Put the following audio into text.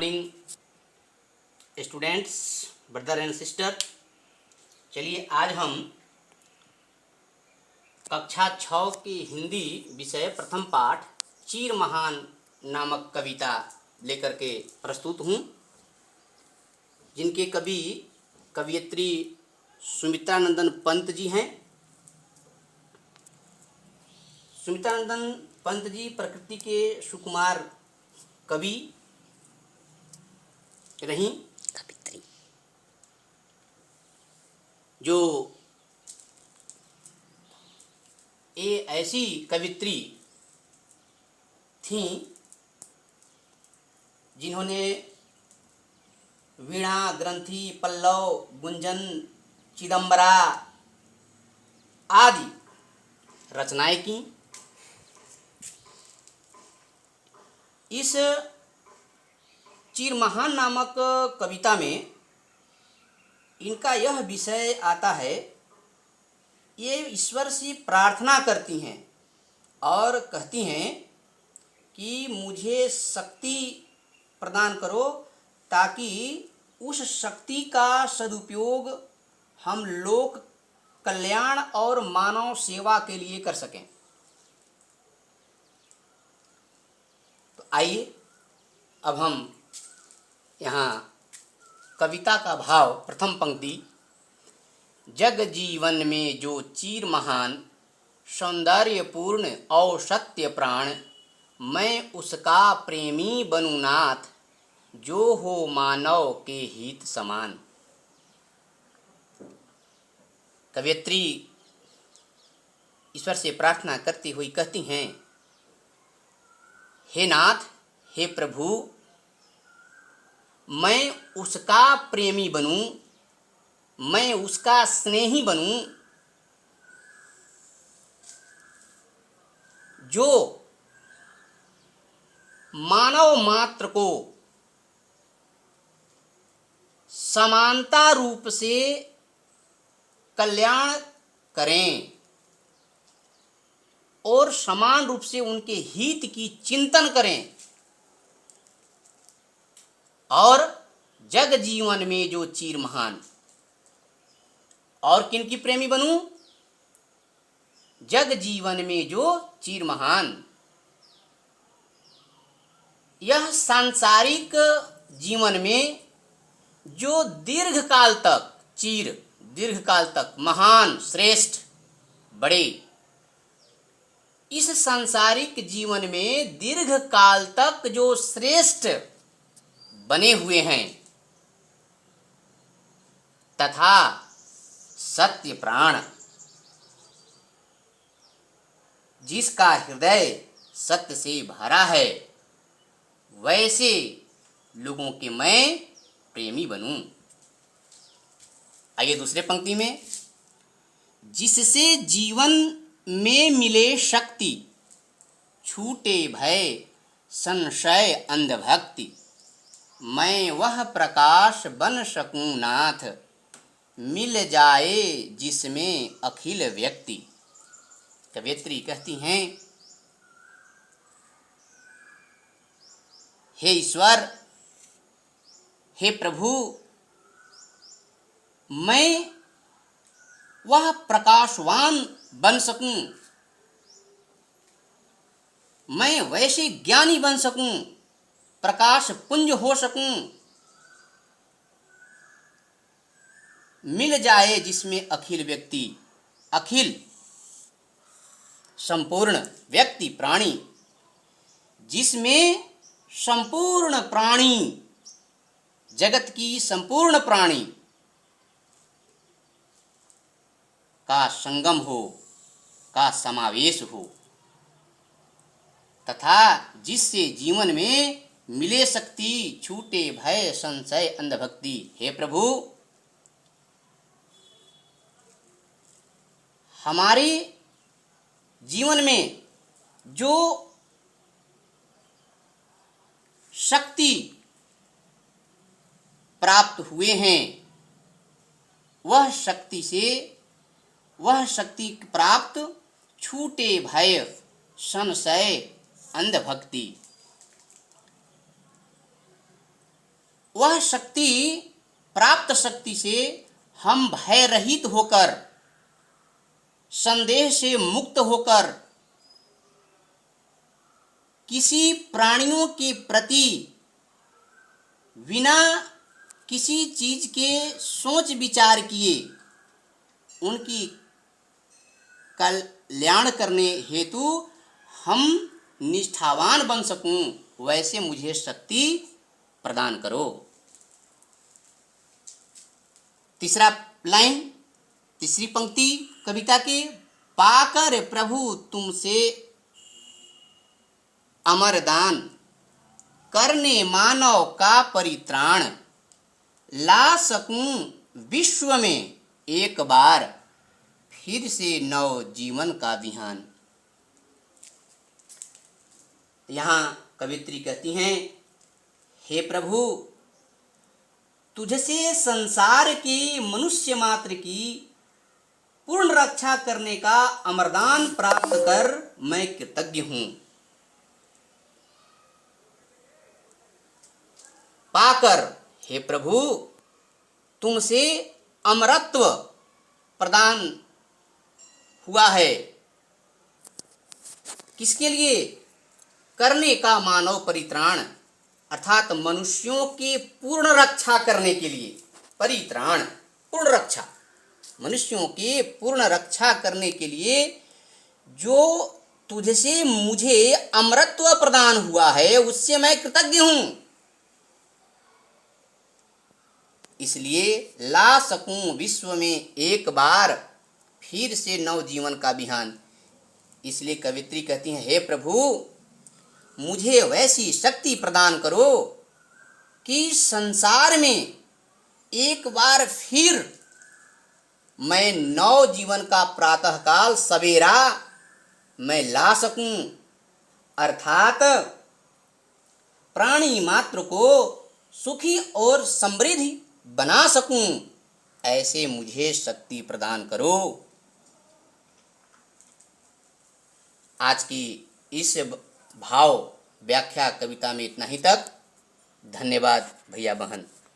Morning students, brother and sister. चलिए आज हम कक्षा 6 की हिंदी विषय प्रथम पाठ चीर महान नामक कविता लेकर के प्रस्तुत हूँ, जिनके कवि कवयित्री सुमित्रानंदन पंत जी हैं। सुमित्रानंदन पंत जी प्रकृति के सुकुमार कवि रहीं, जो ये ऐसी कवित्री थीं जिन्होंने वीणा, ग्रंथि, पल्लव, गुंजन, चिदंबरा आदि रचनाएं की। इस चीर महान नामक कविता में इनका यह विषय आता है, ये ईश्वर से प्रार्थना करती हैं और कहती हैं कि मुझे शक्ति प्रदान करो ताकि उस शक्ति का सदुपयोग हम लोक कल्याण और मानव सेवा के लिए कर सकें। तो आइए अब हम यहाँ कविता का भाव, प्रथम पंक्ति, जग जीवन में जो चीर महान सौंदर्यपूर्ण और सत्य प्राण, मैं उसका प्रेमी बनूं नाथ, जो हो मानव के हित समान। कवयित्री ईश्वर से प्रार्थना करती हुई कहती हैं, हे नाथ, हे प्रभु, मैं उसका प्रेमी बनूं, मैं उसका स्नेही बनूं, जो मानव मात्र को समानता रूप से कल्याण करें और समान रूप से उनके हित की चिंतन करें, और जग जीवन में जो चीर महान, और किन की प्रेमी बनूं? जग जीवन में जो चीर महान। यह सांसारिक जीवन में जो दीर्घ काल तक, चीर दीर्घ काल तक, महान, श्रेष्ठ, बड़े, इस सांसारिक जीवन में दीर्घ काल तक जो श्रेष्ठ बने हुए हैं, तथा सत्य प्राण, जिसका हृदय सत्य से भरा है, वैसे लोगों के मैं प्रेमी बनूं। आइए दूसरे पंक्ति में, जिससे जीवन में मिले शक्ति, छूटे भय संशय अंधभक्ति, मैं वह प्रकाश बन सकूं नाथ, मिल जाए जिसमें अखिल व्यक्ति। कवयित्री कहती हैं, हे ईश्वर, हे प्रभु, मैं वह प्रकाशवान बन सकूं, मैं वैसे ज्ञानी बन सकूं, प्रकाश पुंज हो सकूं, मिल जाए जिसमें अखिल व्यक्ति, अखिल संपूर्ण, व्यक्ति प्राणी, जिसमें संपूर्ण प्राणी, जगत की संपूर्ण प्राणी का संगम हो, का समावेश हो, तथा जिससे जीवन में मिले शक्ति, छूटे भय संशय अंधभक्ति। हे प्रभु, हमारे जीवन में जो शक्ति प्राप्त हुए हैं, वह शक्ति प्राप्त छूटे भय संशय अंधभक्ति, वह शक्ति, प्राप्त शक्ति से हम भय रहित होकर, संदेह से मुक्त होकर, किसी प्राणियों के प्रति बिना किसी चीज के सोच विचार किए उनकी कल्याण करने हेतु हम निष्ठावान बन सकूं, वैसे मुझे शक्ति प्रदान करो। तीसरा लाइन, तीसरी पंक्ति कविता के, पाकर प्रभु तुमसे अमर दान, करने मानव का परित्राण, ला सकूं विश्व में एक बार, फिर से नव जीवन का विहान। यहाँ कवित्री कहती हैं, हे प्रभु, तुझसे संसार के मनुष्य मात्र की पूर्ण रक्षा करने का अमरदान प्राप्त कर मैं कृतज्ञ हूँ। पाकर, हे प्रभु, तुमसे अमरत्व प्रदान हुआ है। किसके लिए? करने का मानव परित्राण, अर्थात मनुष्यों की पूर्ण रक्षा करने के लिए। परित्राण, पूर्ण रक्षा, मनुष्यों की पूर्ण रक्षा करने के लिए जो तुझसे मुझे अमरत्व प्रदान हुआ है, उससे मैं कृतज्ञ हूँ। इसलिए ला सकूं विश्व में एक बार, फिर से नव जीवन का बिहान। इसलिए कवित्री कहती हैं, हे प्रभु, मुझे वैसी शक्ति प्रदान करो कि संसार में एक बार फिर मैं नव जीवन का प्रातःकाल सवेरा मैं ला सकूं, अर्थात प्राणी मात्र को सुखी और समृद्धि बना सकूं, ऐसे मुझे शक्ति प्रदान करो। आज की इस भाव व्याख्या कविता में इतना ही तक। धन्यवाद भैया बहन।